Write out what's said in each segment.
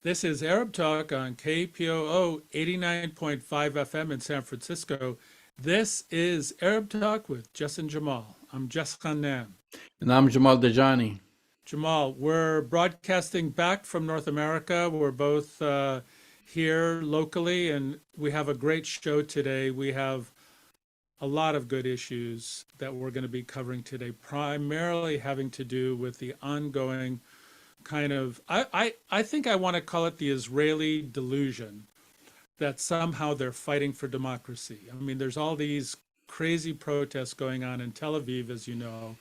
This is Arab Talk on KPOO 89.5 FM in San Francisco. This is Arab Talk with Jess and Jamal. I'm Jess Khanam. And I'm Jamal Dajani. Jamal, we're broadcasting back from North America. We're both here locally, and we have a great show today. We have a lot of good issues that we're going to be covering today, primarily having to do with the ongoing kind of, I think I want to call it the Israeli delusion that somehow they're fighting for democracy. I mean, there's all these crazy protests going on in Tel Aviv, as you know.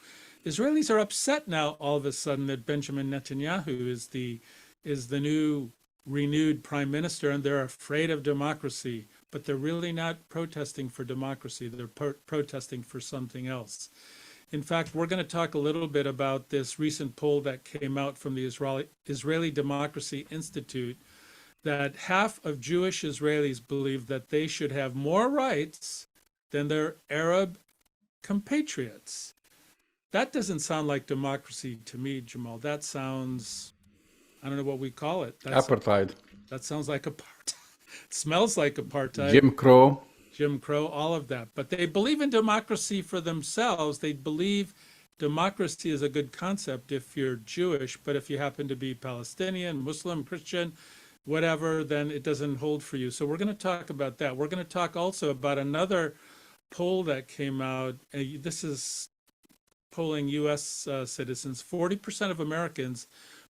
Israelis are upset now all of a sudden that Benjamin Netanyahu is the new renewed prime minister, and they're afraid of democracy, but they're really not protesting for democracy. They're protesting for something else. In fact, we're going to talk a little bit about this recent poll that came out from the Israeli Democracy Institute, that half of Jewish Israelis believe that they should have more rights than their Arab compatriots. That doesn't sound like democracy to me, Jamal. That sounds, I don't know what we call it. Apartheid. That sounds like apartheid. Smells like apartheid. Jim Crow, all of that. But they believe in democracy for themselves. They believe democracy is a good concept if you're Jewish, but if you happen to be Palestinian, Muslim, Christian, whatever, then it doesn't hold for you. So we're going to talk about that. We're going to talk also about another poll that came out. This is polling U.S. citizens. 40% of Americans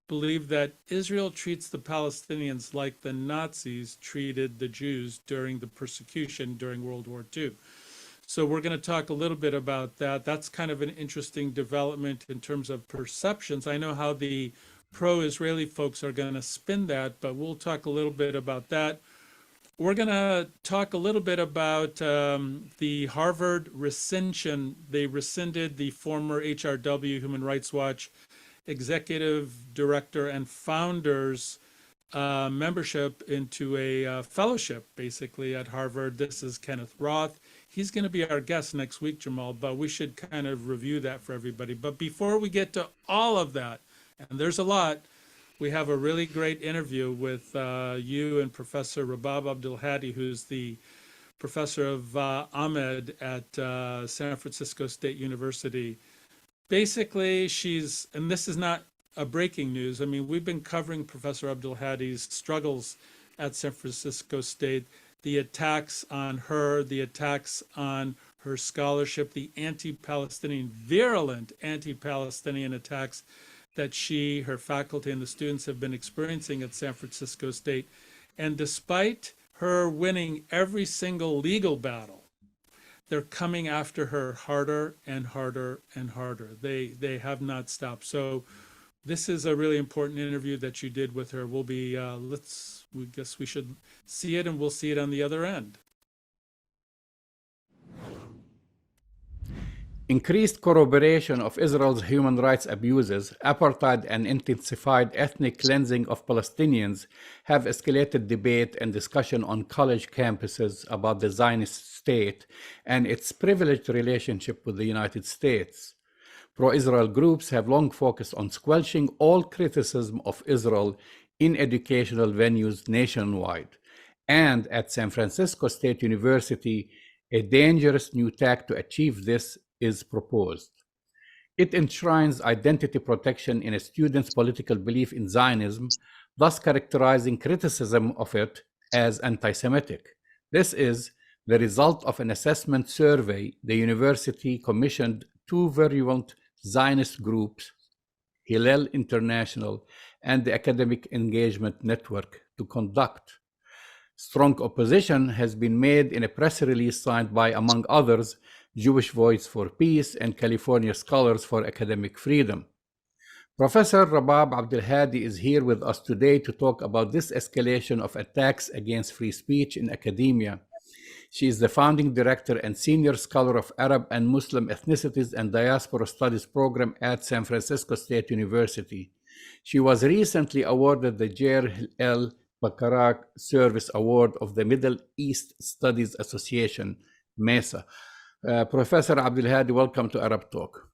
believe that Israel treats the Palestinians like the Nazis treated the Jews during the persecution during World War II. So we're going to talk a little bit about that. That's kind of an interesting development in terms of perceptions. I know how the pro-Israeli folks are going to spin that, but we'll talk a little bit about that. We're going to talk a little bit about the Harvard rescission. They rescinded the former HRW, Human Rights Watch, executive director and founder's membership into a fellowship, basically, at Harvard. This is Kenneth Roth. He's going to be our guest next week, Jamal, but we should kind of review that for everybody. But before we get to all of that, and there's a lot, we have a really great interview with you and Professor Rabab Abdulhadi, who's the professor of Ahmed at San Francisco State University. Basically, and this is not a breaking news. I mean, we've been covering Professor Abdulhadi's struggles at San Francisco State, the attacks on her, the attacks on her scholarship, the anti-Palestinian, virulent anti-Palestinian attacks that she, her faculty, and the students have been experiencing at San Francisco State. And despite her winning every single legal battle, they're coming after her harder and harder and harder. They have not stopped. So this is a really important interview that you did with her. We'll be, we guess we should see it, and we'll see it on the other end. Increased corroboration of Israel's human rights abuses, apartheid, and intensified ethnic cleansing of Palestinians have escalated debate and discussion on college campuses about the Zionist state and its privileged relationship with the United States. Pro-Israel groups have long focused on squelching all criticism of Israel in educational venues nationwide. And at San Francisco State University, a dangerous new tack to achieve this is proposed. It enshrines identity protection in a student's political belief in Zionism, thus characterizing criticism of it as anti-Semitic. This is the result of an assessment survey the university commissioned two virulent Zionist groups, Hillel International and the Academic Engagement Network, to conduct. Strong opposition has been made in a press release signed by, among others, Jewish Voice for Peace and California Scholars for Academic Freedom. Professor Rabab Abdulhadi is here with us today to talk about this escalation of attacks against free speech in academia. She is the founding director and senior scholar of Arab and Muslim ethnicities and diaspora studies program at San Francisco State University. She was recently awarded the Jere L. Bacharach Service Award of the Middle East Studies Association, MESA. Professor Abdulhadi, welcome to Arab Talk.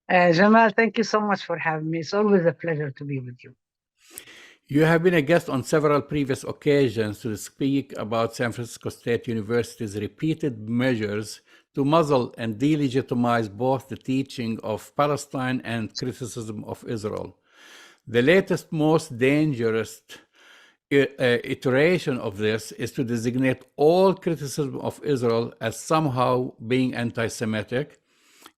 Jamal, thank you so much for having me. It's always a pleasure to be with you. You have been a guest on several previous occasions to speak about San Francisco State University's repeated measures to muzzle and delegitimize both the teaching of Palestine and criticism of Israel. The latest, most dangerous iteration of this is to designate all criticism of Israel as somehow being anti-Semitic.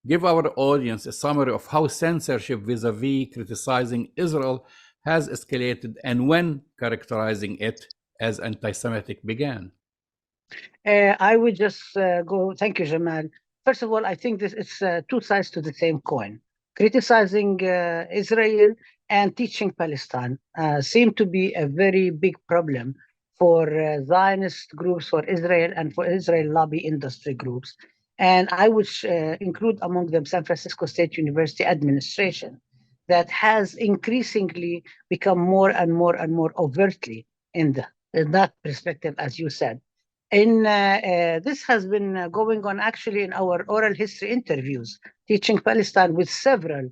Give our audience a summary of how censorship vis-a-vis criticizing Israel has escalated and when characterizing it as anti-Semitic began. I would just go. Thank you, Jamal. First of all, I think this it's two sides to the same coin. Criticizing Israel and teaching Palestine seem to be a very big problem for Zionist groups, for Israel, and for Israel lobby industry groups. And I would include among them San Francisco State University administration, that has increasingly become more and more and more overtly in that perspective, as you said. This has been going on actually in our oral history interviews, teaching Palestine with several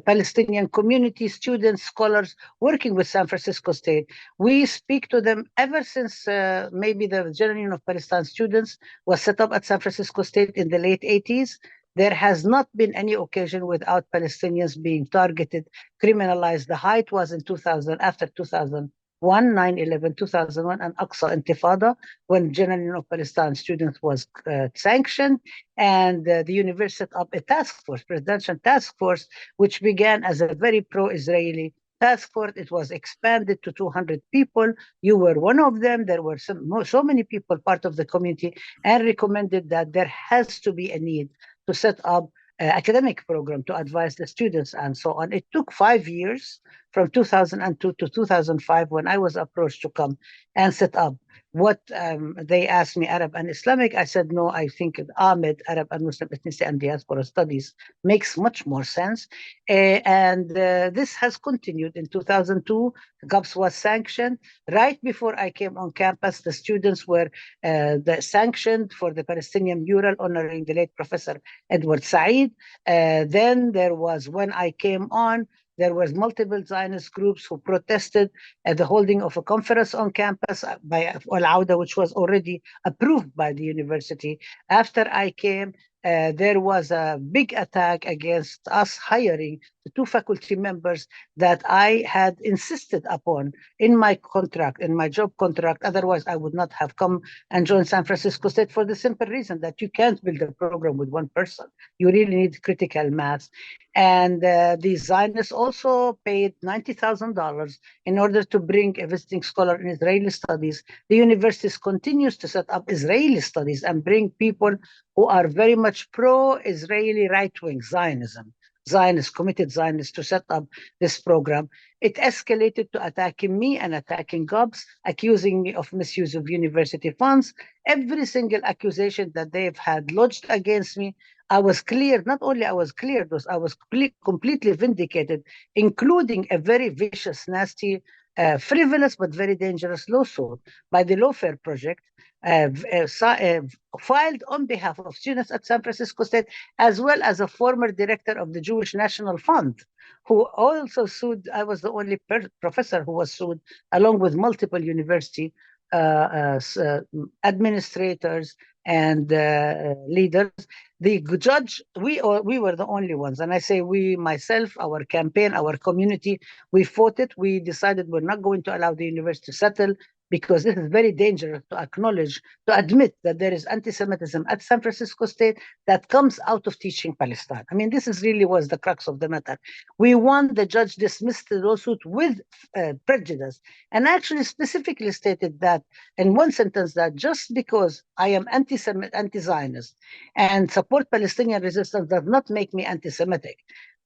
Palestinian community students, scholars working with San Francisco State. We speak to them ever since maybe the General Union of Palestine Students was set up at San Francisco State in the late 80s. There has not been any occasion without Palestinians being targeted, criminalized. The height was in 2000, after 2001, 9/11, 2001, and Aqsa Intifada, when General Union of Palestine Students was sanctioned, and the university set up a task force, presidential task force, which began as a very pro-Israeli task force. It was expanded to 200 people. You were one of them. There were so many people part of the community, and recommended that there has to be a need to set up academic program to advise the students and so on. It took 5 years, from 2002 to 2005, when I was approached to come and set up what they asked me, Arab and Islamic. I said, no, I think Ahmed, Arab and Muslim Ethnicity and Diaspora Studies, makes much more sense. And this has continued. In 2002, GUPS was sanctioned. Right before I came on campus, the students were sanctioned for the Palestinian mural honoring the late Professor Edward Said. Then there was, when I came on, there was multiple Zionist groups who protested at the holding of a conference on campus by Al-Auda, which was already approved by the university. After I came, there was a big attack against us hiring the 2 faculty members that I had insisted upon in my contract, in my job contract. Otherwise, I would not have come and joined San Francisco State, for the simple reason that you can't build a program with one person. You really need critical mass. And the Zionists also paid $90,000 in order to bring a visiting scholar in Israeli studies. The university continues to set up Israeli studies and bring people who are very much pro-Israeli right-wing Zionism, Zionists, committed Zionists, to set up this program. It escalated to attacking me and attacking GUPS, accusing me of misuse of university funds. Every single accusation that they've had lodged against me, I was cleared. Not only I was cleared, I was completely vindicated, including a very vicious, nasty, frivolous but very dangerous lawsuit by the Lawfare Project, filed on behalf of students at San Francisco State, as well as a former director of the Jewish National Fund, who also sued. I was the only professor who was sued, along with multiple university administrators and leaders. The judge, we were the only ones, and I say we, myself, our campaign, our community, we fought it. We decided we're not going to allow the university to settle, because this is very dangerous to acknowledge, to admit that there is anti-Semitism at San Francisco State that comes out of teaching Palestine. I mean, this is really was the crux of the matter. We won. The judge dismissed the lawsuit with prejudice, and actually specifically stated that in one sentence, that just because I am anti-Zionist and support Palestinian resistance does not make me anti-Semitic.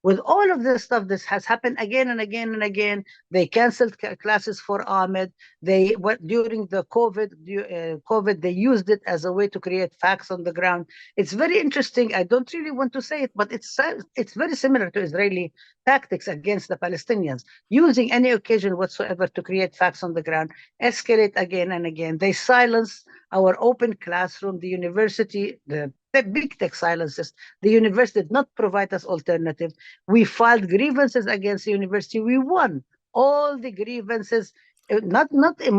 With all of this stuff, this has happened again and again and again. They canceled classes for Ahmed. They during the COVID, they used it as a way to create facts on the ground. It's very interesting. I don't really want to say it, but it's very similar to Israeli tactics against the Palestinians, using any occasion whatsoever to create facts on the ground, escalate again and again. They silence our open classroom. The university, the big tech silences. The university did not provide us alternative. We filed grievances against the university. We won all the grievances, not in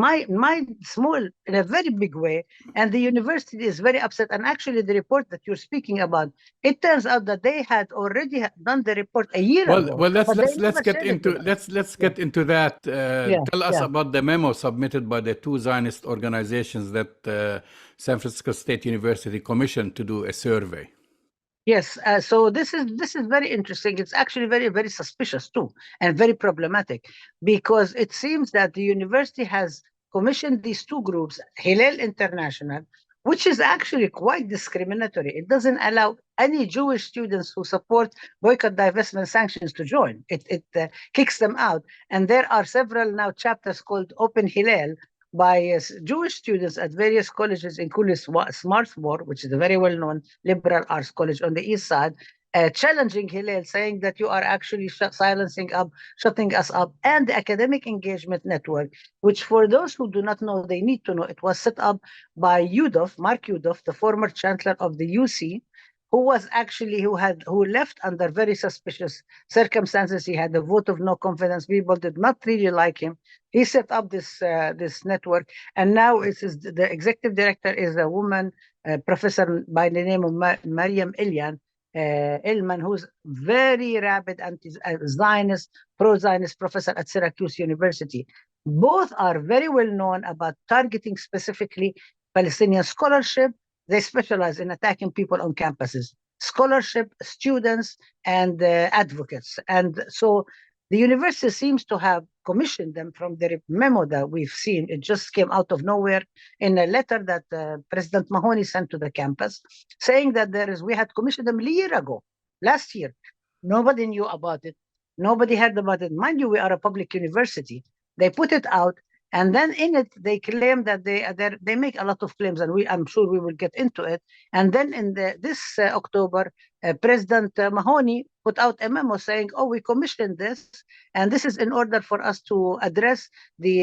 my small, in a very big way. And the university is very upset. And actually, the report that you're speaking about, it turns out that they had already done the report a year ago. Well, but they let's never get shared it into with us. let's get into that. Yeah, Tell us yeah. about the memo submitted by the two Zionist organizations that San Francisco State University commissioned to do a survey. Yes, so this is very interesting. It's actually very, very suspicious too, and very problematic, because it seems that the university has commissioned these two groups, Hillel International, which is actually quite discriminatory. It doesn't allow any Jewish students who support boycott, divestment, sanctions to join. It kicks them out. And there are several now chapters called Open Hillel by Jewish students at various colleges, including Smarthmore, which is a very well-known liberal arts college on the east side, challenging Hillel, saying that you are actually shutting us up. And the Academic Engagement Network, which for those who do not know, they need to know, it was set up by Mark Yudof, the former chancellor of the UC, who left under very suspicious circumstances. He had a vote of no confidence. People did not really like him. He set up this network, and now the executive director is a woman, professor by the name of Mariam Ilman, who's very rabid anti-Zionist, pro-Zionist professor at Syracuse University. Both are very well known about targeting specifically Palestinian scholarship. They specialize in attacking people on campuses, scholarship, students, and advocates. And so the university seems to have commissioned them from the memo that we've seen. It just came out of nowhere in a letter that President Mahoney sent to the campus, saying that we had commissioned them a year ago, last year. Nobody knew about it. Nobody heard about it. Mind you, we are a public university. They put it out. And then in it, they claim that they make a lot of claims, and I'm sure we will get into it. And then in this October, President Mahoney put out a memo saying, "Oh, we commissioned this, and this is in order for us to address the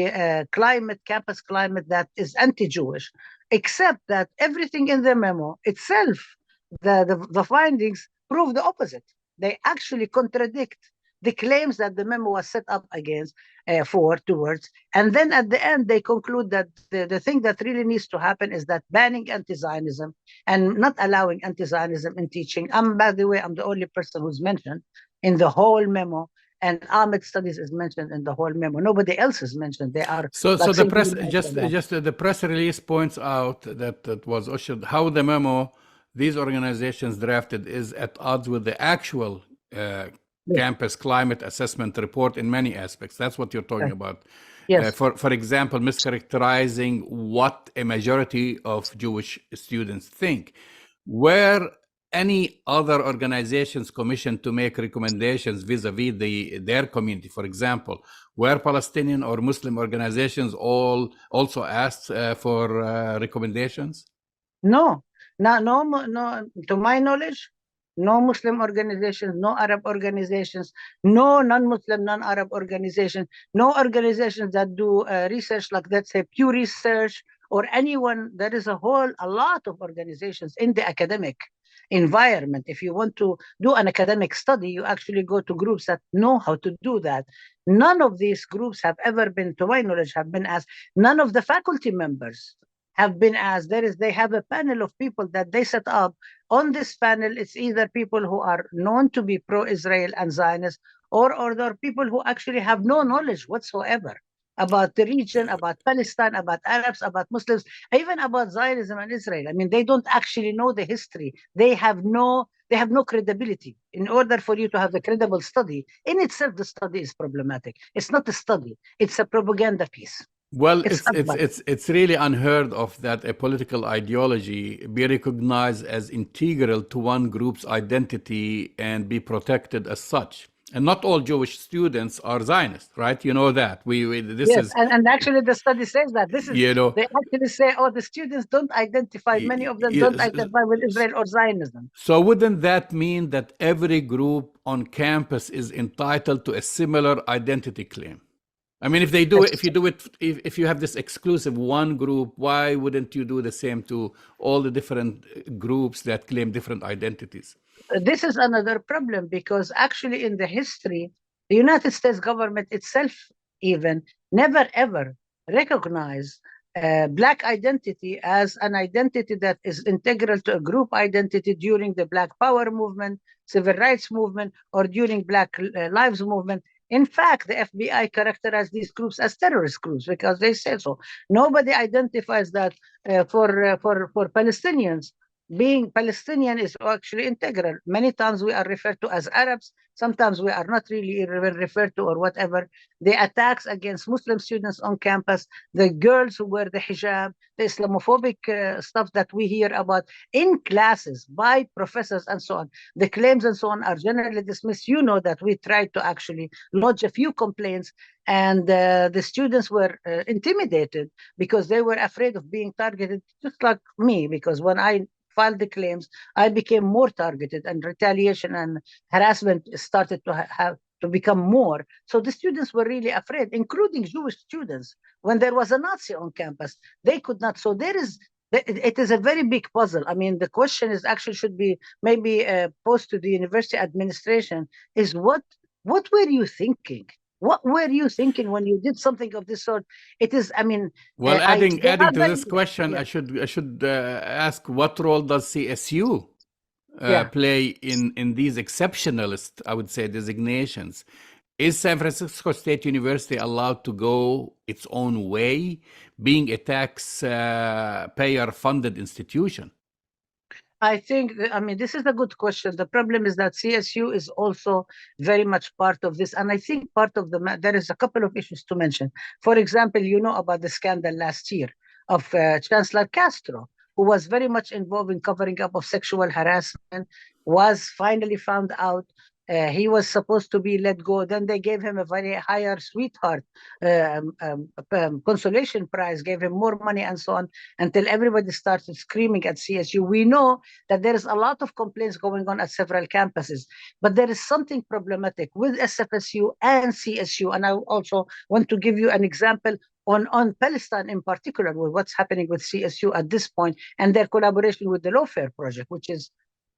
campus climate that is anti-Jewish." Except that everything in the memo itself, the findings prove the opposite. They actually contradict the claims that the memo was set up towards. And then at the end, they conclude that the thing that really needs to happen is that banning anti-Zionism and not allowing anti-Zionism in teaching. By the way, I'm the only person who's mentioned in the whole memo, and Ahmed Studies is mentioned in the whole memo. Nobody else is mentioned. They are so the press the press release points out that was issued how the memo these organizations drafted is at odds with the actual campus climate assessment report in many aspects. That's what you're talking about. Yes. For example, mischaracterizing what a majority of Jewish students think. Were any other organizations commissioned to make recommendations vis-a-vis their community? For example, were Palestinian or Muslim organizations also asked for recommendations? No. To my knowledge, no Muslim organizations, no Arab organizations, no non-Muslim, non-Arab organizations, no organizations that do research like, let's say, Pew Research or anyone. There is a lot of organizations in the academic environment. If you want to do an academic study, you actually go to groups that know how to do that. None of these groups have ever been, to my knowledge, have been asked. None of the faculty members have been asked. They have a panel of people that they set up. On this panel, it's either people who are known to be pro-Israel and Zionist, or there are people who actually have no knowledge whatsoever about the region, about Palestine, about Arabs, about Muslims, even about Zionism and Israel. I mean, they don't actually know the history. They have no credibility. In order for you to have a credible study, in itself, the study is problematic. It's not a study. It's a propaganda piece. Well, it's really unheard of that a political ideology be recognized as integral to one group's identity and be protected as such. And not all Jewish students are Zionist, right? You know that. And actually the study says that. They actually say, the students don't identify, many of them don't identify with Israel or Zionism. So wouldn't that mean that every group on campus is entitled to a similar identity claim? I mean, if you have this exclusive one group, why wouldn't you do the same to all the different groups that claim different identities? This is another problem, because actually in the history, the United States government itself even never ever recognize Black identity as an identity that is integral to a group identity during the Black Power movement, civil rights movement, or during Black Lives movement. In fact, the FBI characterized these groups as terrorist groups because they said so. Nobody identifies that for Palestinians. Being Palestinian is actually integral. Many times we are referred to as Arabs. Sometimes we are not really referred to or whatever. The attacks against Muslim students on campus, the girls who wear the hijab, the Islamophobic stuff that we hear about in classes by professors and so on, the claims and so on are generally dismissed. You know that we tried to actually lodge a few complaints, and the students were intimidated because they were afraid of being targeted, just like me, because when I filed the claims, I became more targeted, and retaliation and harassment started to have to become more. So the students were really afraid, including Jewish students. When there was a Nazi on campus, they could not. So it is a very big puzzle. I mean, the question is actually should be maybe posed to the university administration is what were you thinking? What were you thinking when you did something of this sort? It is, I mean, Well, adding to this question, yeah. I should ask, what role does CSU play in these exceptionalist, I would say, designations? Is San Francisco State University allowed to go its own way, being a taxpayer-funded institution? I think, I mean, this is a good question. The problem is that CSU is also very much part of this. And I think part of there is a couple of issues to mention. For example, you know about the scandal last year of Chancellor Castro, who was very much involved in covering up of sexual harassment, was finally found out. He was supposed to be let go. Then they gave him a very higher sweetheart consolation prize, gave him more money and so on, until everybody started screaming at CSU. We know that there is a lot of complaints going on at several campuses, but there is something problematic with SFSU and CSU. And I also want to give you an example on Palestine in particular, with what's happening with CSU at this point and their collaboration with the Lawfare Project, which is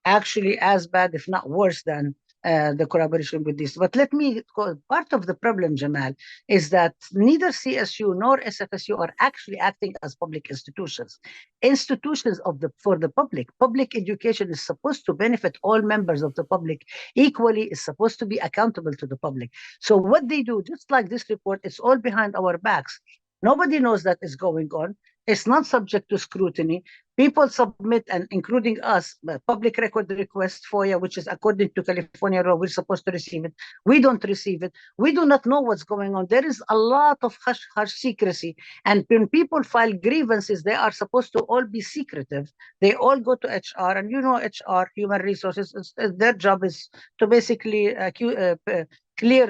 actually as bad, if not worse, than the collaboration with this. But let me go, part of the problem, Jamal, is that neither CSU nor SFSU are actually acting as public institutions. Institutions for the public. Public education is supposed to benefit all members of the public equally, is supposed to be accountable to the public. So what they do, just like this report, it's all behind our backs. Nobody knows that is going on. It's not subject to scrutiny. People submit, and including us, public record requests, FOIA, which is according to California law, we're supposed to receive it. We don't receive it. We do not know what's going on. There is a lot of hush secrecy. And when people file grievances, they are supposed to all be secretive. They all go to HR, and you know HR, human resources, their job is to basically clear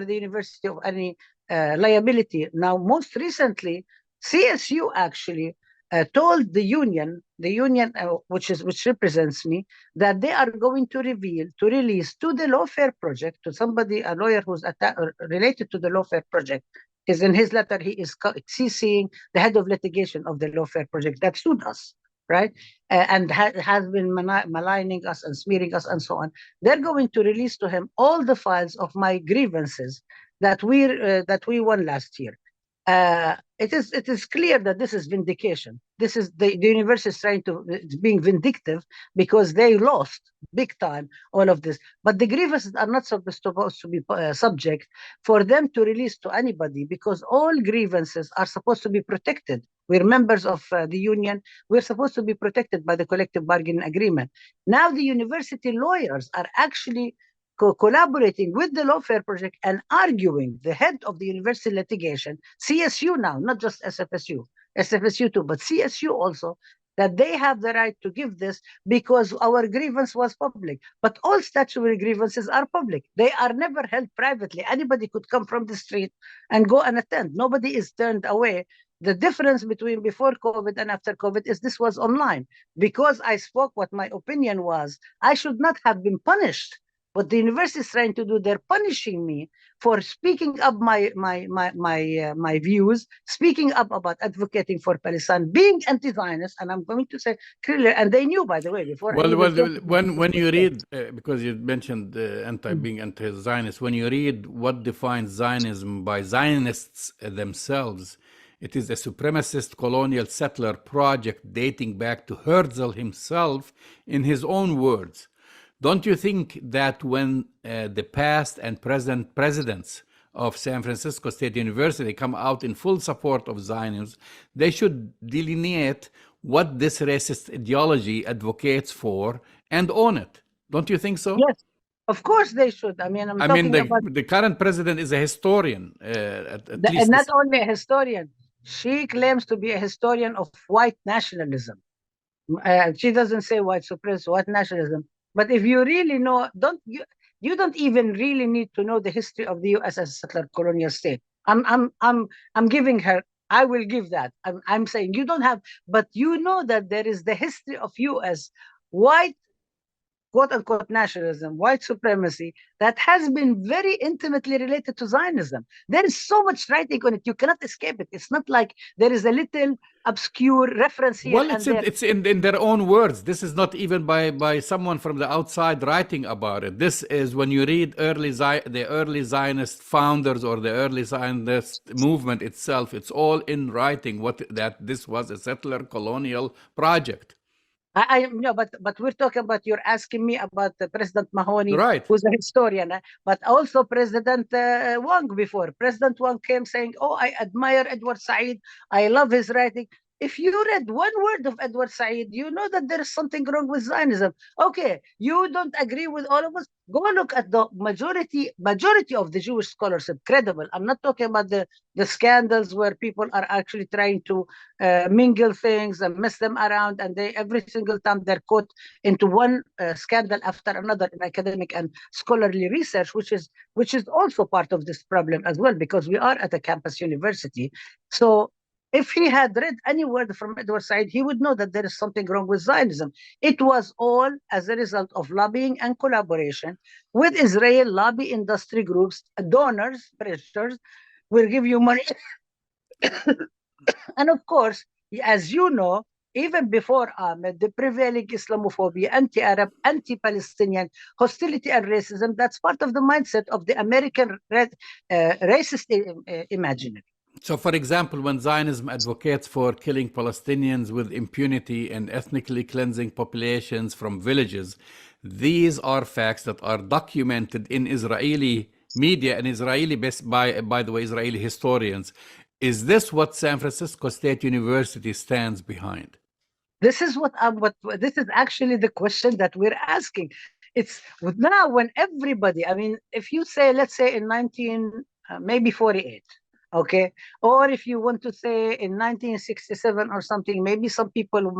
the university of any liability. Now, most recently, CSU actually told the union, which represents me, that they are going to release to the Lawfare Project, to somebody, a lawyer who's related to the Lawfare Project, is in his letter, he is CCing the head of litigation of the Lawfare Project that sued us, right? And has been maligning us and smearing us and so on. They're going to release to him all the files of my grievances that we won last year. It is clear that this is vindication. This is the university is being vindictive because they lost big time all of this. But the grievances are not supposed to be subject for them to release to anybody, because all grievances are supposed to be protected. We're members of the union. We're supposed to be protected by the collective bargaining agreement. Now the university lawyers are actually collaborating with the Lawfare Project and arguing, the head of the university litigation, CSU now, not just SFSU, SFSU too, but CSU also, that they have the right to give this because our grievance was public. But all statutory grievances are public. They are never held privately. Anybody could come from the street and go and attend. Nobody is turned away. The difference between before COVID and after COVID is this was online. Because I spoke what my opinion was, I should not have been punished what the university is trying to do, they're punishing me for speaking up my views, speaking up about advocating for Palestine, being anti-Zionist, and I'm going to say clearly, and they knew, by the way, before I even when you read, because you mentioned being anti-Zionist, when you read what defines Zionism by Zionists themselves, it is a supremacist colonial settler project dating back to Herzl himself in his own words. Don't you think that when the past and present presidents of San Francisco State University come out in full support of Zionism, they should delineate what this racist ideology advocates for and own it? Don't you think so? Yes, of course they should. I mean, I'm talking about the current president is a historian, at least. And not only a historian, she claims to be a historian of white nationalism. She doesn't say white supremacy, white nationalism. But if you really know, you don't even really need to know the history of the U.S. as a settler colonial state. I'm giving her. I will give that. I'm saying you don't have, but you know that there is the history of U.S. white, quote unquote, nationalism, white supremacy that has been very intimately related to Zionism. There is so much writing on it, you cannot escape it. It's not like there is a little obscure reference here. Well, and there. It's in their own words. This is not even by someone from the outside writing about it. This is when you read the early Zionist founders or the early Zionist movement itself. It's all in writing that this was a settler colonial project. I no, but we're talking about, you're asking me about President Mahoney, right, who's a historian, but also President Wang before. President Wang came saying, "Oh, I admire Edward Said. I love his writing." If you read one word of Edward Said, you know that there is something wrong with Zionism. Okay, you don't agree with all of us. Go look at the majority of the Jewish scholarship, credible. I'm not talking about the scandals where people are actually trying to mingle things and mess them around, and they every single time they're caught into one scandal after another in academic and scholarly research, which is also part of this problem as well, because we are at a campus university. So if he had read any word from Edward Said, he would know that there is something wrong with Zionism. It was all as a result of lobbying and collaboration with Israel lobby industry groups, donors, pressures, will give you money. And of course, as you know, even before Ahmed, the prevailing Islamophobia, anti-Arab, anti-Palestinian hostility and racism, that's part of the mindset of the American racist imaginary. So, for example, when Zionism advocates for killing Palestinians with impunity and ethnically cleansing populations from villages, these are facts that are documented in Israeli media and by the way, Israeli historians. Is this what San Francisco State University stands behind? This is this is actually the question that we're asking. It's now when everybody, I mean, if you say, let's say in 48. Okay, or if you want to say in 1967 or something, maybe some people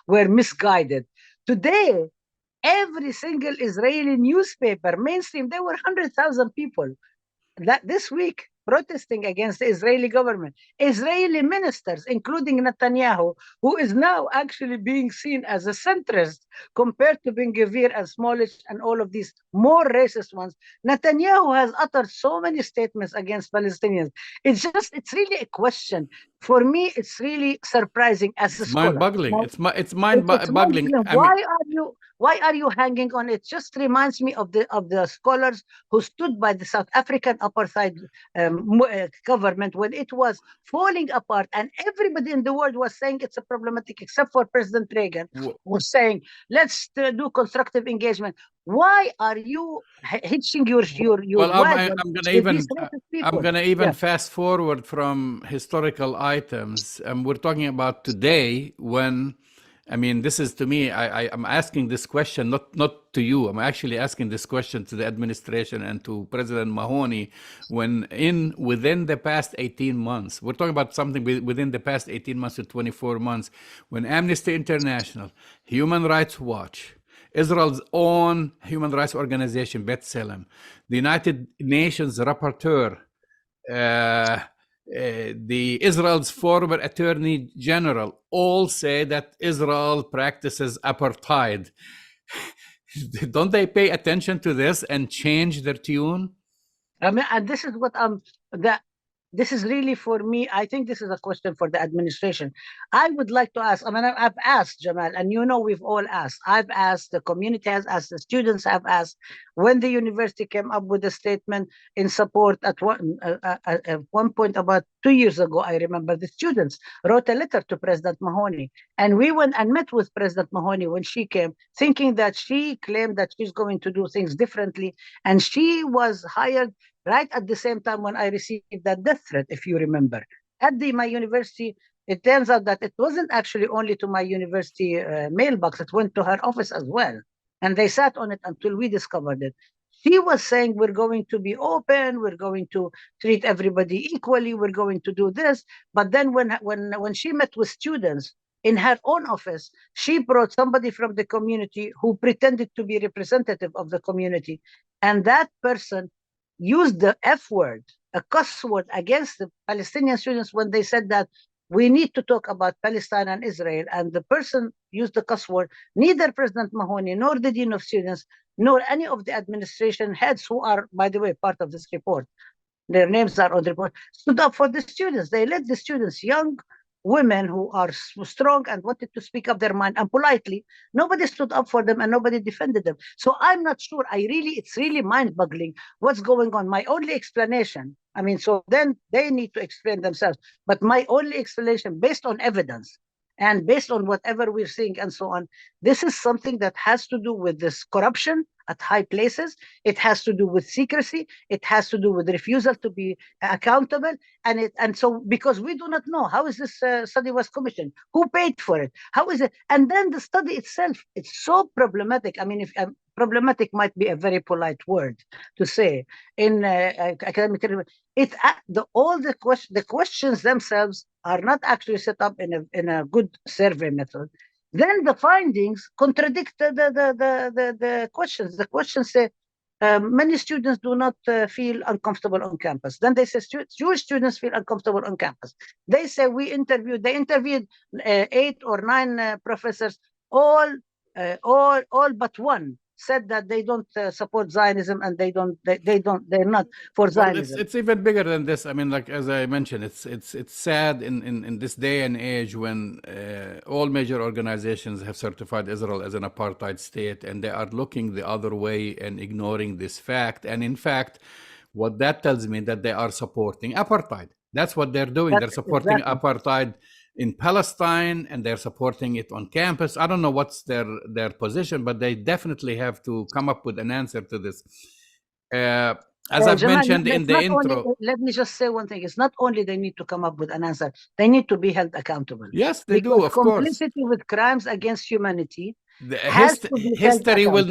were misguided. Today, every single Israeli newspaper, mainstream, there were 100,000 people this week protesting against the Israeli government. Israeli ministers, including Netanyahu, who is now actually being seen as a centrist compared to Ben-Gvir and Smotrich and all of these more racist ones. Netanyahu has uttered so many statements against Palestinians. It's really a question. For me, it's really surprising as a scholar. Mind-boggling. It's mind-boggling. Why are you hanging on? It just reminds me of the scholars who stood by the South African apartheid government when it was falling apart, and everybody in the world was saying it's a problematic, except for President Reagan, who was saying, let's do constructive engagement. Why are you hitching your wagon? I'm gonna even fast forward from historical items. We're talking about today when, I mean, this is, to me, I'm asking this question, not to you. I'm actually asking this question to the administration and to President Mahoney. Within the past 18 months, we're talking about something within the past 18 months to 24 months, when Amnesty International, Human Rights Watch, Israel's own human rights organization, B'Tselem, the United Nations rapporteur, the Israel's former attorney general, all say that Israel practices apartheid. Don't they pay attention to this and change their tune? I mean, and this is what this is really for me. I think this is a question for the administration. I would like to ask. I mean, I've asked Jamal, and we've all asked. I've asked, the community has asked, the students have asked. When the university came up with a statement in support at one point about 2 years ago, I remember the students wrote a letter to President Mahoney, and we went and met with President Mahoney when she came, thinking that she claimed that she's going to do things differently, and she was hired right at the same time when I received that death threat, if you remember. At my university, it turns out that it wasn't actually only to my university mailbox, it went to her office as well. And they sat on it until we discovered it. She was saying, we're going to be open, we're going to treat everybody equally, we're going to do this. But then when she met with students in her own office, she brought somebody from the community who pretended to be representative of the community. And that person used the F word, a cuss word, against the Palestinian students when they said that we need to talk about Palestine and Israel. And the person used the cuss word. Neither President Mahoney, nor the Dean of Students, nor any of the administration heads who are, by the way, part of this report, their names are on the report, stood up for the students. They led the students, young women who are strong and wanted to speak up their mind, and politely, nobody stood up for them and nobody defended them. So I'm not sure. It's really mind-boggling what's going on. My only explanation, I mean, so then they need to explain themselves. But my only explanation, based on evidence and based on whatever we're seeing and so on, this is something that has to do with this corruption at high places. It has to do with secrecy. It has to do with refusal to be accountable. And so because we do not know how is this study was commissioned, who paid for it, how is it, and then the study itself, it's so problematic. I mean, if problematic might be a very polite word to say in academic terms. The questions themselves are not actually set up in a good survey method. Then the findings contradict the questions. The questions say many students do not feel uncomfortable on campus. Then they say Jewish students feel uncomfortable on campus. They say they interviewed 8 or 9 professors, all but one said that they don't support Zionism, and they're not for Zionism. Well, it's even bigger than this. I mean, like as I mentioned, it's sad in this day and age when all major organizations have certified Israel as an apartheid state, and they are looking the other way and ignoring this fact. And in fact, what that tells me that they are supporting apartheid. That's what they're doing. They're supporting apartheid in Palestine, and they're supporting it on campus. I don't know what's their position, but they definitely have to come up with an answer to this. As I've Jamal, mentioned in the intro. Let me just say one thing. It's not only they need to come up with an answer, they need to be held accountable. Yes, they do, of course. Complicity with crimes against humanity history will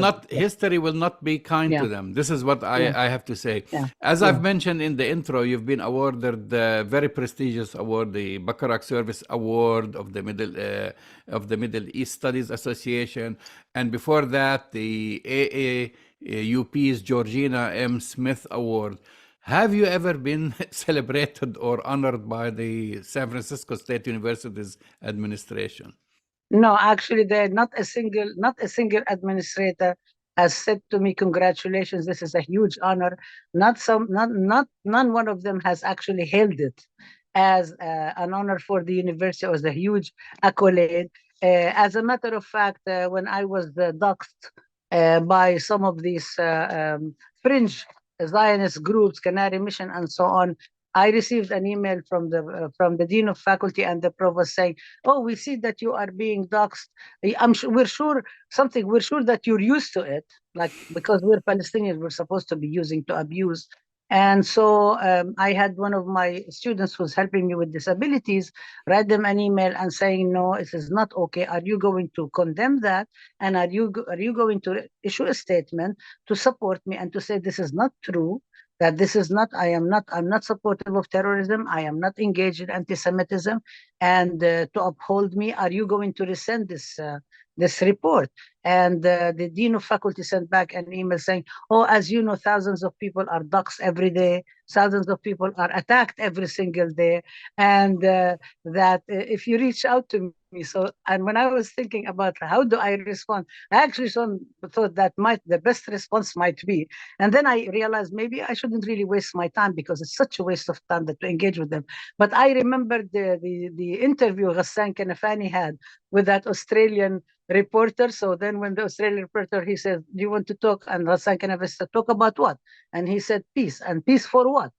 not be kind to them. This is what I have to say. As I've mentioned in the intro, you've been awarded the very prestigious award, the Bacharach Service Award of the Middle East Studies Association, and before that, the AAUP's Georgina M. Smith Award. Have you ever been celebrated or honored by the San Francisco State University's administration? No, actually, not a single administrator has said to me, "Congratulations, this is a huge honor." None one of them has actually hailed it as an honor for the university or as a huge accolade. As a matter of fact, when I was doxxed by some of these fringe Zionist groups, Canary Mission, and so on, I received an email from the dean of faculty and the provost saying, "Oh, we see that you are being doxxed. We're sure that you're used to it, like because we're Palestinians, we're supposed to be using to abuse." And so I had one of my students who's helping me with disabilities write them an email and saying, "No, it is not okay. Are you going to condemn that? And are you going to issue a statement to support me and to say this is not true? That this is not, I'm not supportive of terrorism. I am not engaged in anti-Semitism. and to uphold me? Are you going to rescind this report? And the dean of faculty sent back an email saying, oh, as you know, thousands of people are doxxed every day, thousands of people are attacked every single day, and that if you reach out to me. So, and when I was thinking about how do I respond, I actually thought that the best response might be, and then I realized maybe I shouldn't really waste my time, because it's such a waste of time to engage with them. But I remembered the interview Ghassan Kanafani had with that Australian reporter. So then when the Australian reporter, he said, do you want to talk? And Ghassan Kanafani said, talk about what? And he said, peace. And peace for what?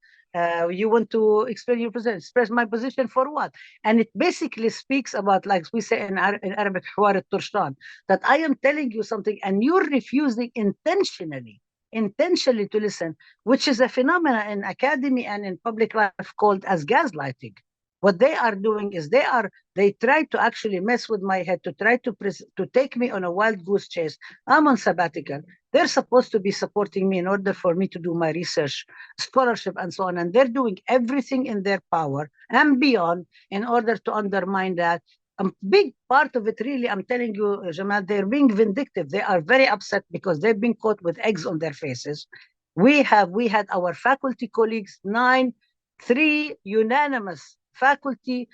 You want to explain your position, express my position for what? And it basically speaks about, like we say in Arabic, حوار الطرشان, that I am telling you something and you're refusing intentionally to listen, which is a phenomenon in academy and in public life called as gaslighting. What they are doing is they try to actually mess with my head, to try to take me on a wild goose chase. I'm on sabbatical. They're supposed to be supporting me in order for me to do my research, scholarship, and so on. And they're doing everything in their power and beyond in order to undermine that. A big part of it, really, I'm telling you, Jamal, they're being vindictive. They are very upset because they've been caught with eggs on their faces. We had our faculty colleagues, 3 unanimous faculty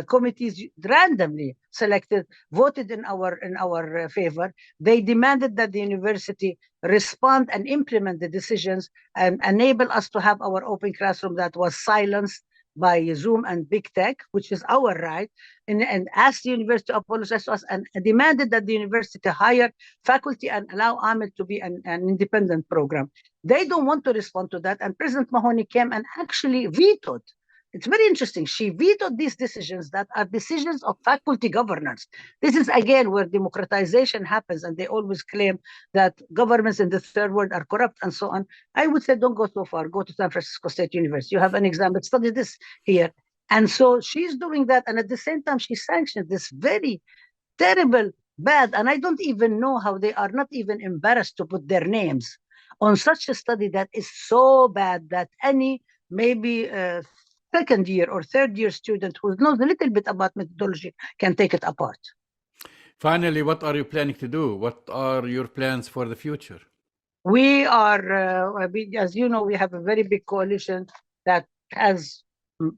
committees randomly selected, voted in our favor. They demanded that the university respond and implement the decisions and enable us to have our open classroom that was silenced by Zoom and big tech, which is our right, and asked the university to apologize to us and demanded that the university hire faculty and allow Ahmed to be an independent program. They don't want to respond to that, and President Mahoney came and actually vetoed. It's very interesting. She vetoed these decisions that are decisions of faculty governors. This is, again, where democratization happens, and they always claim that governments in the third world are corrupt and so on. I would say don't go so far. Go to San Francisco State University. You have an exam, but study this here. And so she's doing that, and at the same time, she sanctioned this very terrible, bad, and I don't even know how they are not even embarrassed to put their names on such a study that is so bad that any maybe second year or third year student who knows a little bit about methodology can take it apart. Finally, what are you planning to do? What are your plans for the future? We are, as you know, we have a very big coalition that has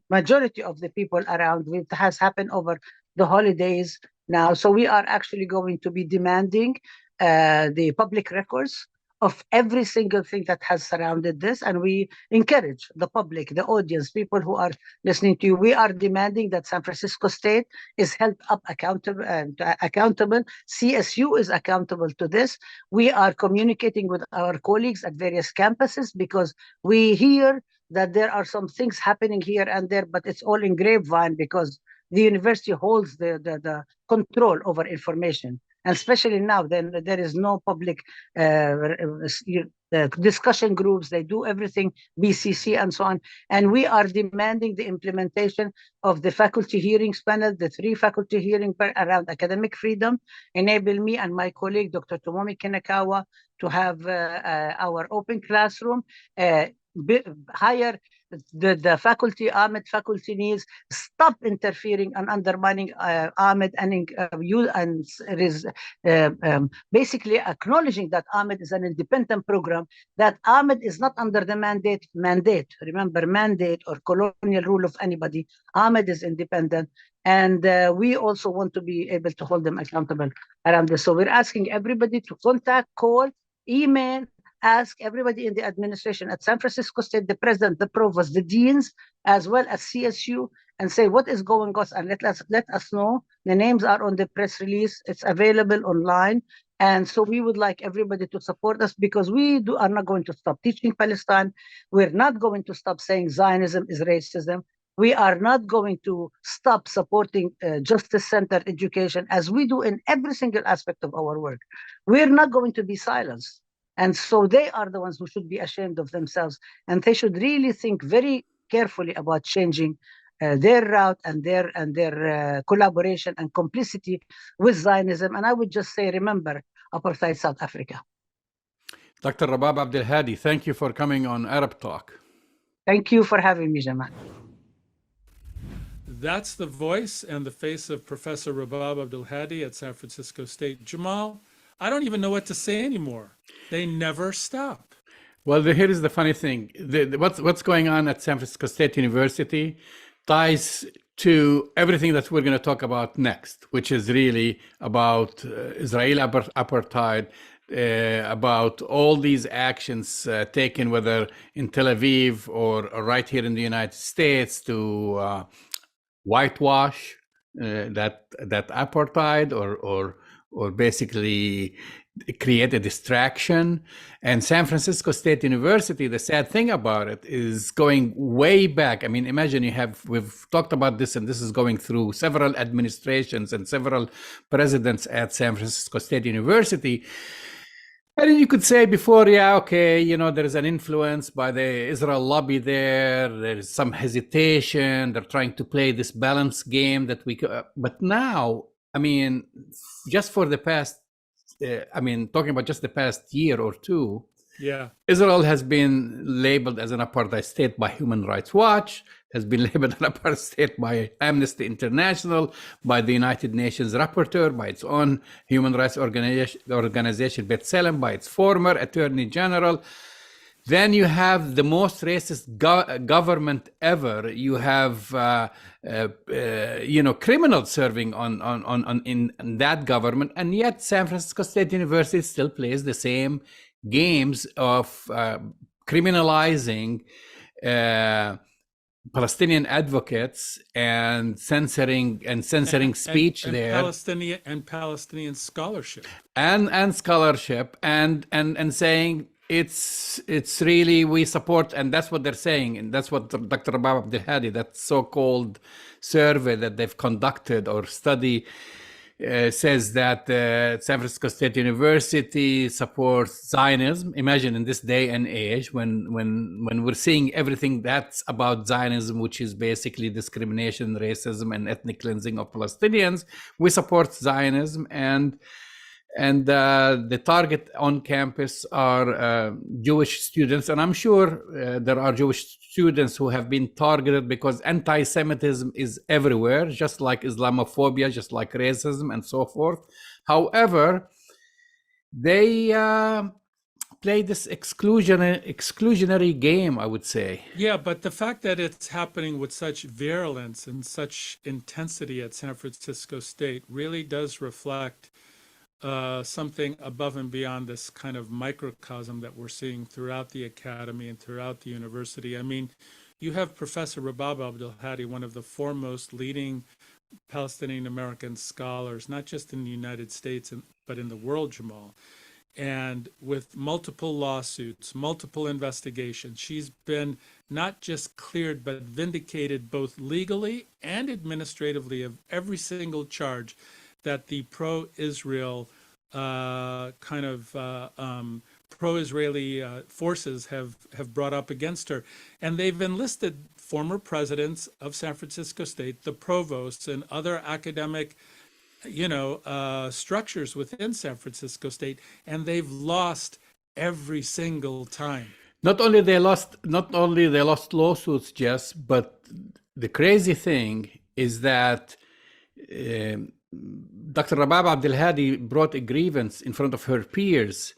majority of the people around. It has happened over the holidays now. So we are actually going to be demanding the public records of every single thing that has surrounded this. And we encourage the public, the audience, people who are listening to you. We are demanding that San Francisco State is held up accountable. CSU is accountable to this. We are communicating with our colleagues at various campuses because we hear that there are some things happening here and there, but it's all in grapevine because the university holds the control over information. And especially now, then there is no public discussion groups. They do everything BCC and so on. And we are demanding the implementation of the faculty hearings panel, the 3 faculty hearings around academic freedom, enable me and my colleague, Dr. Tomomi Kinakawa, to have our open classroom, hire the faculty. Ahmed faculty needs stop interfering and undermining Ahmed and basically acknowledging that Ahmed is an independent program, that Ahmed is not under the mandate, remember, mandate or colonial rule of anybody. Ahmed is independent. And we also want to be able to hold them accountable around this. So we're asking everybody to contact, call, email, ask everybody in the administration at San Francisco State, the president, the provost, the deans, as well as CSU, and say what is going on, and let us know. The names are on the press release. It's available online. And so we would like everybody to support us because we are not going to stop teaching Palestine. We're not going to stop saying Zionism is racism. We are not going to stop supporting justice-centered education as we do in every single aspect of our work. We're not going to be silenced. And so they are the ones who should be ashamed of themselves. And they should really think very carefully about changing their route and their collaboration and complicity with Zionism. And I would just say, remember, apartheid South Africa. Dr. Rabab Abdulhadi, thank you for coming on Arab Talk. Thank you for having me, Jamal. That's the voice and the face of Professor Rabab Abdulhadi at San Francisco State. Jamal, I don't even know what to say anymore. They never stop. Well, here is the funny thing. What's going on at San Francisco State University ties to everything that we're going to talk about next, which is really about Israeli apartheid, about all these actions taken, whether in Tel Aviv or right here in the United States, to whitewash that apartheid or basically create a distraction. And San Francisco State University, the sad thing about it is going way back. I mean, imagine we've talked about this, and this is going through several administrations and several presidents at San Francisco State University. And then you could say before, yeah, okay, there is an influence by the Israel lobby there. There is some hesitation. They're trying to play this balance game that but now, I mean, just for the past, talking about just the past year or two, Yeah. Israel has been labeled as an apartheid state by Human Rights Watch, has been labeled an apartheid state by Amnesty International, by the United Nations Rapporteur, by its own human rights organization, B'Tselem, by its former Attorney General. Then you have the most racist government ever. You have, criminals serving in that government, and yet San Francisco State University still plays the same games of criminalizing Palestinian advocates and censoring speech there, Palestinian scholarship and scholarship and saying it's really we support, and that's what they're saying, and that's what Dr. Rabab Abdulhadi, that so-called survey that they've conducted or study, says that San Francisco State University supports Zionism. Imagine in this day and age when we're seeing everything that's about Zionism, which is basically discrimination, racism, and ethnic cleansing of Palestinians, we support Zionism, and the target on campus are Jewish students. And I'm sure there are Jewish students who have been targeted because anti-Semitism is everywhere, just like Islamophobia, just like racism and so forth. However, they play this exclusionary game, I would say. Yeah, but the fact that it's happening with such virulence and such intensity at San Francisco State really does reflect something above and beyond this kind of microcosm that we're seeing throughout the academy and throughout the university. I mean, you have Professor Rabab Abdulhadi, one of the foremost leading Palestinian American scholars, not just in the United States, but in the world, Jamal. And with multiple lawsuits, multiple investigations, she's been not just cleared, but vindicated both legally and administratively of every single charge that the pro-Israel pro-Israeli forces have brought up against her. And they've enlisted former presidents of San Francisco State, the provosts, and other academic, structures within San Francisco State, and they've lost every single time. Not only they lost lawsuits, Jess, but the crazy thing is that Dr. Rabab Abdulhadi brought a grievance in front of her peers.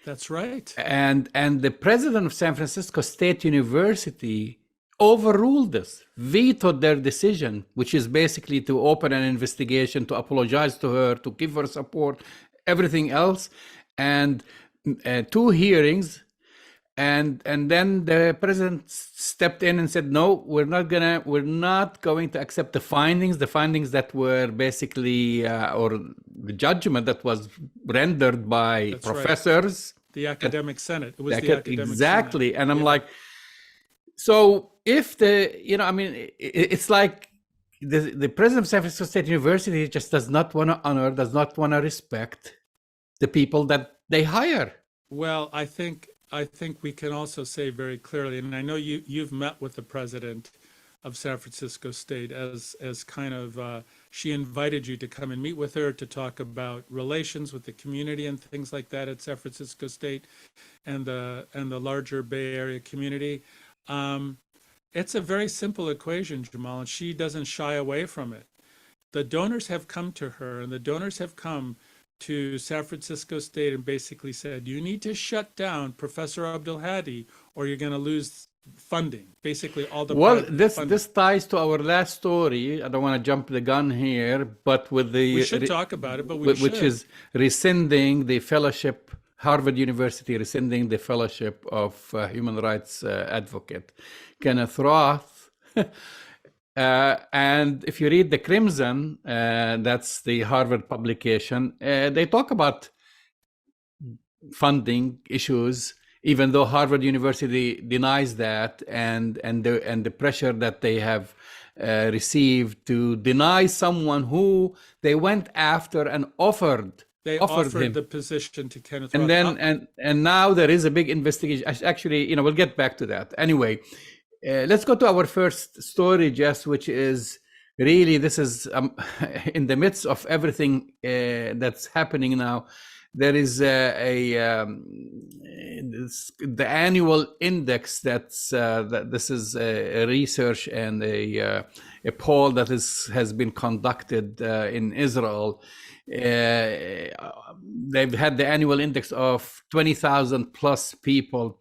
That's right. And the president of San Francisco State University overruled this, vetoed their decision, which is basically to open an investigation, to apologize to her, to give her support, everything else, and 2 hearings. And then the president stepped in and said, no, we're not going to accept the findings that were basically, or the judgment that was rendered by That's professors. Right. The academic senate. It was the academic exactly. Senate. And I'm like, so if it's like the president of San Francisco State University just does not want to honor, does not want to respect the people that they hire. Well, I think we can also say very clearly, and I know you've met with the president of San Francisco State as kind of she invited you to come and meet with her to talk about relations with the community and things like that at San Francisco State and the larger Bay Area community. It's a very simple equation, Jamal, and she doesn't shy away from it. The donors have come to her, and the donors have come to San Francisco State and basically said, you need to shut down Professor Abdulhadi or you're going to lose funding, basically all the Well, private funding. this ties to our last story. I don't want to jump the gun here, but with the We should talk about it, but we which should. is rescinding the fellowship, Harvard University rescinding the fellowship of human rights advocate Kenneth Roth. And if you read the Crimson, that's the Harvard publication, they talk about funding issues, even though Harvard University denies that, and the pressure that they have received to deny someone who they went after and offered. They offered him the position to Kenneth and Roth. then and now there is a big investigation. Actually, we'll get back to that. Anyway, let's go to our first story, Jess, which is really, this is in the midst of everything that's happening now. There is the annual index that's this is a research and a poll that has been conducted in Israel. They've had the annual index of 20,000 plus people.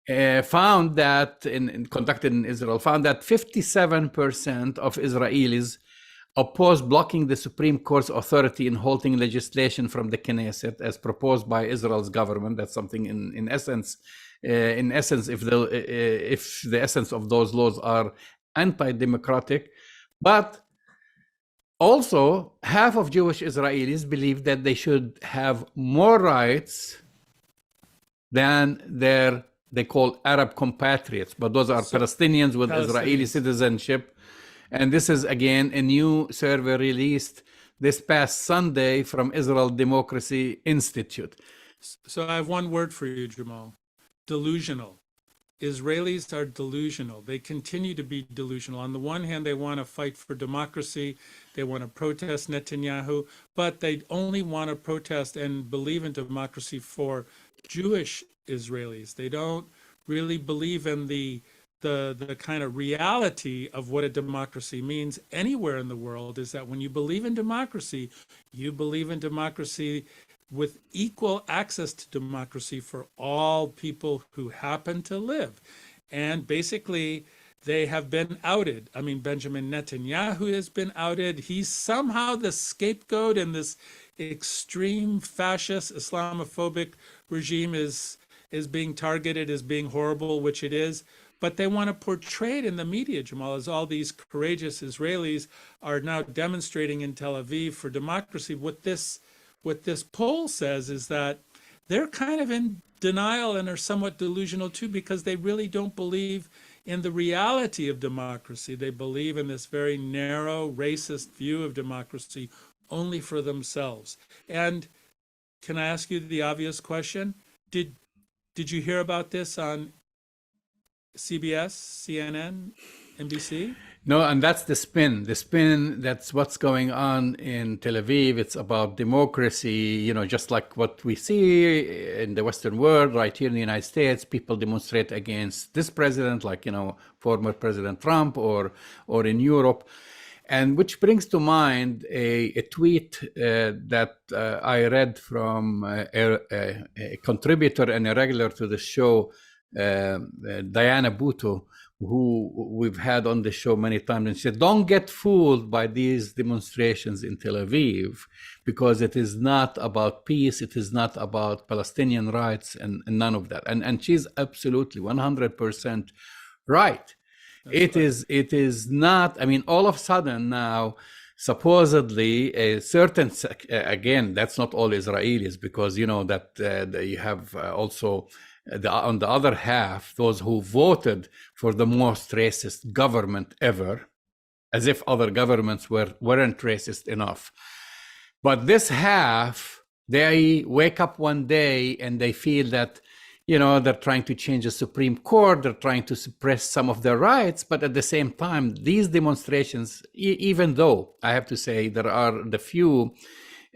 Found that conducted in Israel, found that 57% of Israelis oppose blocking the Supreme Court's authority in halting legislation from the Knesset as proposed by Israel's government. That's something in essence, if the essence of those laws are anti-democratic. But also, half of Jewish Israelis believe that they should have more rights than they call Arab compatriots, but those are Palestinians with Israeli citizenship. And this is, again, a new survey released this past Sunday from Israel Democracy Institute. So I have one word for you, Jamal. Delusional. Israelis are delusional. They continue to be delusional. On the one hand, they want to fight for democracy. They want to protest Netanyahu, but they only want to protest and believe in democracy for Jewish Israelis. They don't really believe in the kind of reality of what a democracy means anywhere in the world. Is that when you believe in democracy, you believe in democracy with equal access to democracy for all people who happen to live. And basically, they have been outed. I mean, Benjamin Netanyahu has been outed. He's somehow the scapegoat in this extreme fascist Islamophobic regime is being targeted as being horrible, which it is. But they want to portray it in the media, Jamal, as all these courageous Israelis are now demonstrating in Tel Aviv for democracy. What this poll says is that they're kind of in denial and are somewhat delusional too, because they really don't believe in the reality of democracy. They believe in this very narrow, racist view of democracy only for themselves. And can I ask you the obvious question? Did you hear about this on CBS, CNN, NBC? No, and that's the spin. The spin, that's what's going on in Tel Aviv. It's about democracy, just like what we see in the Western world, right here in the United States. People demonstrate against this president, like, former President Trump, or in Europe. And which brings to mind a tweet that I read from a contributor and a regular to the show, Diana Bhutto, who we've had on the show many times, and she said, don't get fooled by these demonstrations in Tel Aviv, because it is not about peace, it is not about Palestinian rights, and none of that. And she's absolutely 100% right. It is not, all of a sudden now, supposedly a certain, again, that's not all Israelis, because that you have also on the other half, those who voted for the most racist government ever, as if other governments weren't racist enough. But this half, they wake up one day and they feel that, they're trying to change the Supreme Court, they're trying to suppress some of their rights, but at the same time, these demonstrations, even though I have to say there are the few,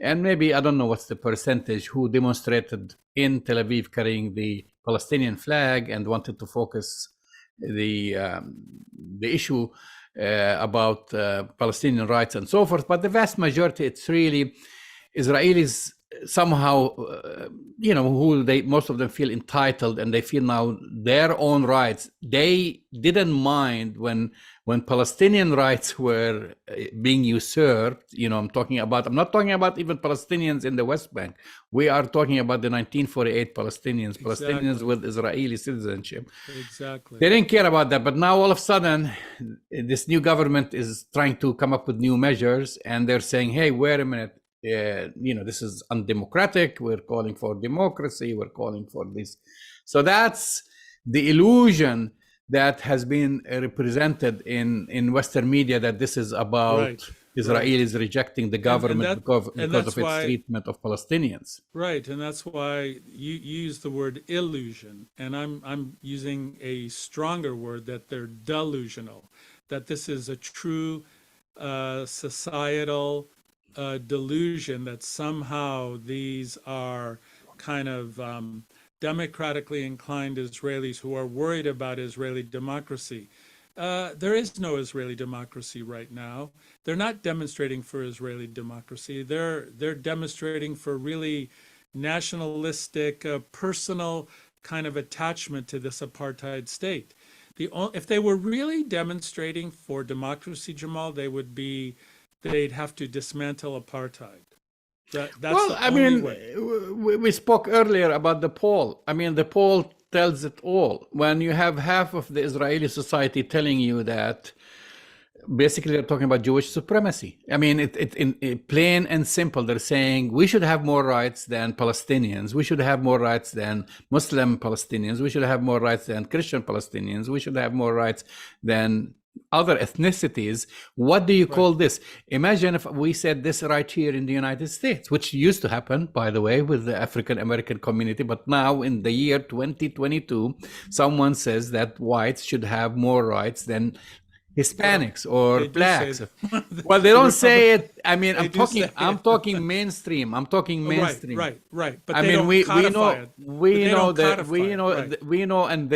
and maybe I don't know what's the percentage, who demonstrated in Tel Aviv carrying the Palestinian flag and wanted to focus the issue about Palestinian rights and so forth. But the vast majority, it's really Israelis somehow, who most of them feel entitled, and they feel now their own rights. They didn't mind when Palestinian rights were being usurped. I'm not talking about even Palestinians in the West Bank. We are talking about the 1948 Palestinians, Exactly. Palestinians with Israeli citizenship. Exactly. They didn't care about that, but now all of a sudden, this new government is trying to come up with new measures, and they're saying, "Hey, wait a minute, this is undemocratic. We're calling for democracy. We're calling for this." So that's the illusion that has been represented in Western media, that this is about Israelis rejecting the government because of its treatment of Palestinians. Right, and that's why you use the word illusion, and I'm using a stronger word, that they're delusional, that this is a true societal delusion, that somehow these are kind of democratically inclined Israelis who are worried about Israeli democracy. There is no Israeli democracy right now. They're not demonstrating for Israeli democracy. They're demonstrating for really nationalistic, personal kind of attachment to this apartheid state. If they were really demonstrating for democracy, Jamal, they'd have to dismantle apartheid. We spoke earlier about the poll. The poll tells it all. When you have half of the Israeli society telling you that, basically they're talking about Jewish supremacy. In plain and simple, they're saying we should have more rights than Palestinians. We should have more rights than Muslim Palestinians. We should have more rights than Christian Palestinians. We should have more rights than other ethnicities. What do you call this? Imagine if we said this right here in the United States, which used to happen, by the way, with the African American community. But now in the year 2022, someone says that whites should have more rights than Hispanics or blacks. Well, they don't say it. I'm talking mainstream. I'm talking mainstream. Right. But they don't codify it. We know, and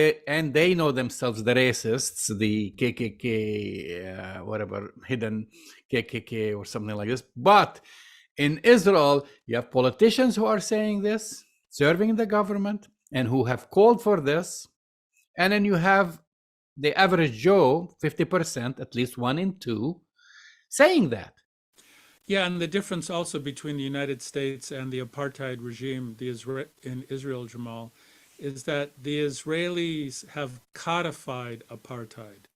they know themselves, the racists, the KKK, whatever, hidden KKK or something like this. But in Israel, you have politicians who are saying this, serving the government, and who have called for this, and then you have the average Joe, 50%, at least 1 in 2, saying that. Yeah, and the difference also between the United States and the apartheid regime in Israel, Jamal, is that the Israelis have codified apartheid.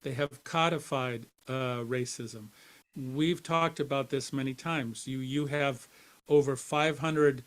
They have codified racism. We've talked about this many times. You have over 500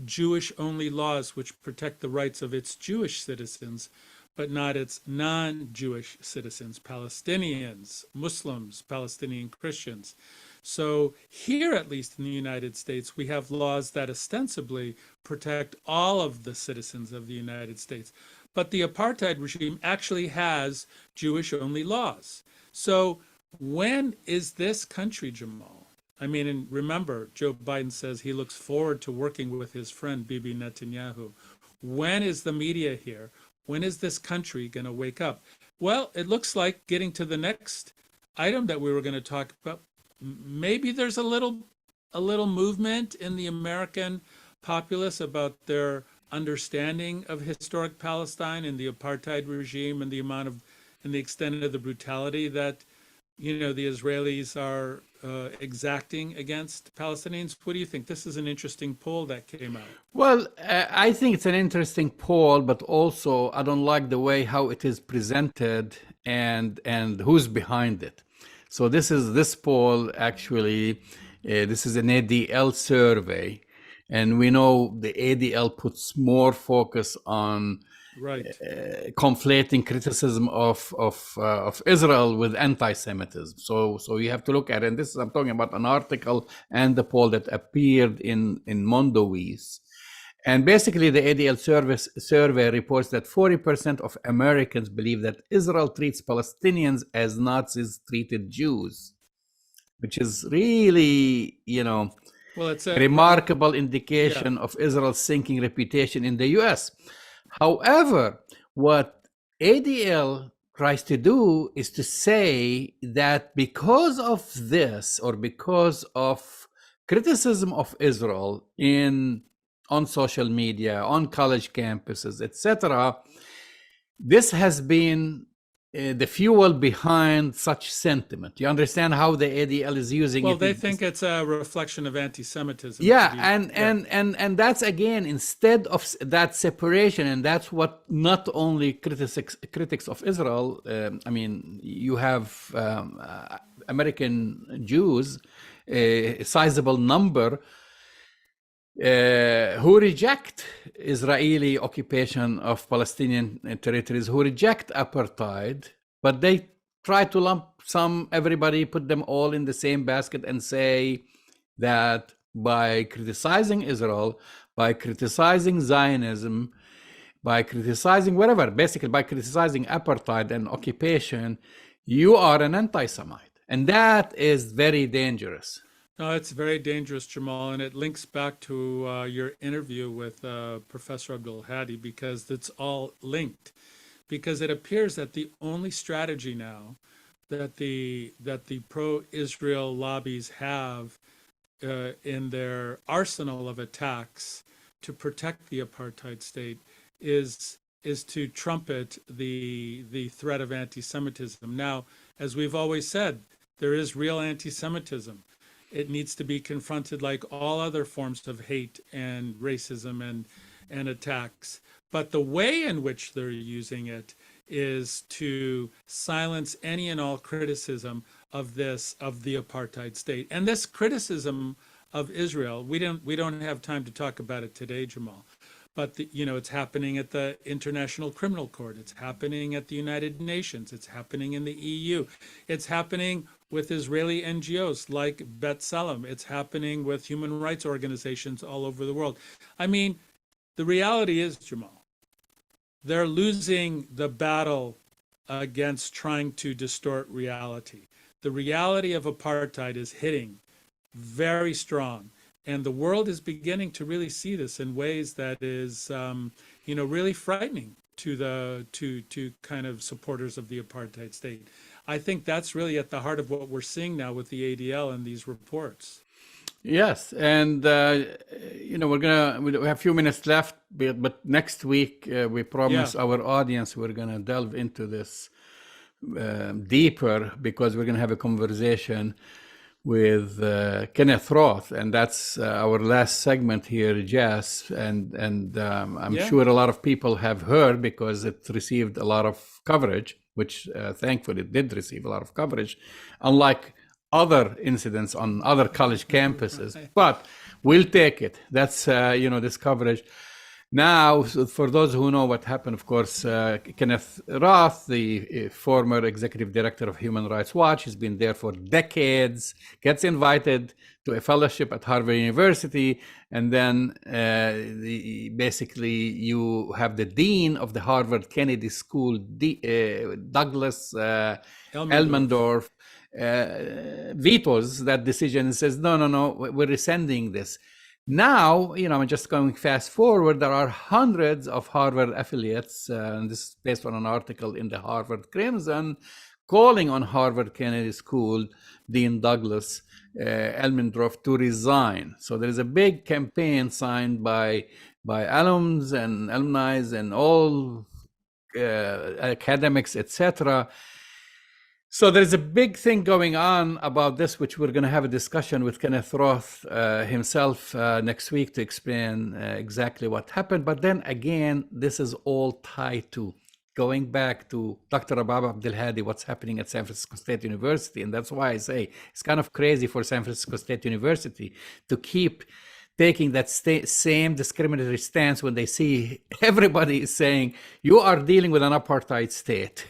Jewish-only laws which protect the rights of its Jewish citizens, but not its non-Jewish citizens, Palestinians, Muslims, Palestinian Christians. So here, at least in the United States, we have laws that ostensibly protect all of the citizens of the United States. But the apartheid regime actually has Jewish-only laws. So when is this country, Jamal? And remember, Joe Biden says he looks forward to working with his friend, Bibi Netanyahu. When is the media here? When is this country going to wake up? Well, it looks like getting to the next item that we were going to talk about. Maybe there's a little movement in the American populace about their understanding of historic Palestine and the apartheid regime and the extent of the brutality that the Israelis are exacting against Palestinians. What do you think? This is an interesting poll that came out. Well, I think it's an interesting poll, but also I don't like the way how it is presented and who's behind it. So this poll actually, this is an ADL survey, and we know the ADL puts more focus on conflating criticism of Israel with anti-Semitism. So you have to look at it. And I'm talking about an article and the poll that appeared in Mondoweiss. And basically, the ADL survey reports that 40% of Americans believe that Israel treats Palestinians as Nazis treated Jews, which is really, it's a remarkable indication of Israel's sinking reputation in the U.S. However, what ADL tries to do is to say that because of this, or because of criticism of Israel on social media, on college campuses, etc., this has been the fuel behind such sentiment. You understand how the ADL is using it? Well, they think it's a reflection of anti-Semitism. Yeah, and that's again, instead of that separation, and that's what not only critics of Israel. I mean, you have American Jews, a sizable number, who reject Israeli occupation of Palestinian territories, who reject apartheid, but they try to lump everybody, put them all in the same basket and say that by criticizing Israel, by criticizing Zionism, by criticizing whatever, basically by criticizing apartheid and occupation, you are an anti-Semite. And that is very dangerous. No, it's very dangerous, Jamal, and it links back to your interview with Professor Abdulhadi, because it's all linked. Because it appears that the only strategy now that the pro-Israel lobbies have in their arsenal of attacks to protect the apartheid state is to trumpet the threat of anti-Semitism. Now, as we've always said, there is real anti-Semitism. It needs to be confronted like all other forms of hate and racism and attacks. But the way in which they're using it is to silence any and all criticism of the apartheid state. And this criticism of Israel, we don't have time to talk about it today, Jamal. But it's happening at the International Criminal Court. It's happening at the United Nations. It's happening in the EU. It's happening with Israeli NGOs like B'Tselem. It's happening with human rights organizations all over the world. I mean, the reality is, Jamal, they're losing the battle against trying to distort reality. The reality of apartheid is hitting very strong. And the world is beginning to really see this in ways that is, really frightening to kind of supporters of the apartheid state. I think that's really at the heart of what we're seeing now with the ADL and these reports. Yes, and we have a few minutes left, but next week we promise our audience we're gonna delve into this deeper, because we're gonna have a conversation with Kenneth Roth, and that's our last segment here, Jess, and I'm sure a lot of people have heard, because it received a lot of coverage, which thankfully it did receive a lot of coverage, unlike other incidents on other college campuses. Right. But we'll take it. That's this coverage. Now, for those who know what happened, of course, Kenneth Roth, the former executive director of Human Rights Watch, has been there for decades, gets invited to a fellowship at Harvard University, and then basically you have the dean of the Harvard Kennedy School, Douglas Elmendorf, vetoes that decision and says, no, we're rescinding this. Now, I'm just going fast forward, there are hundreds of Harvard affiliates, and this is based on an article in the Harvard Crimson, calling on Harvard Kennedy School Dean Douglas Elmendorf to resign. So there is a big campaign signed by alums and alumni and all academics, etc. So there's a big thing going on about this, which we're going to have a discussion with Kenneth Roth himself next week to explain exactly what happened. But then again, this is all tied to going back to Dr. Rabab Abdulhadi, what's happening at San Francisco State University. And that's why I say it's kind of crazy for San Francisco State University to keep taking that same discriminatory stance when they see everybody is saying, you are dealing with an apartheid state.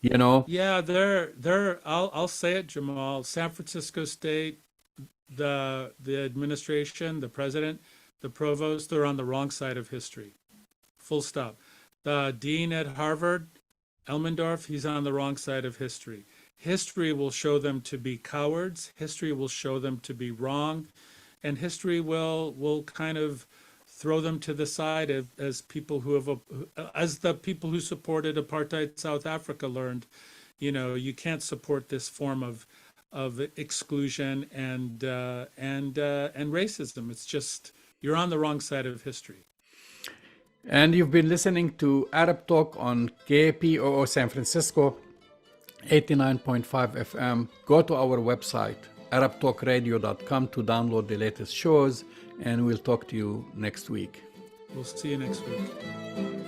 Yeah, I'll say it, Jamal. San Francisco State, the administration, the president, the provost, they're on the wrong side of history. Full stop. The dean at Harvard, Elmendorf, he's on the wrong side of history. History will show them to be cowards. History will show them to be wrong, and history will kind of throw them to the side as people who have, as the people who supported apartheid South Africa learned, you can't support this form of exclusion and racism. It's just, you're on the wrong side of history. And you've been listening to Arab Talk on KPOO San Francisco, 89.5 FM. Go to our website, arabtalkradio.com, to download the latest shows, and we'll talk to you next week. We'll see you next week.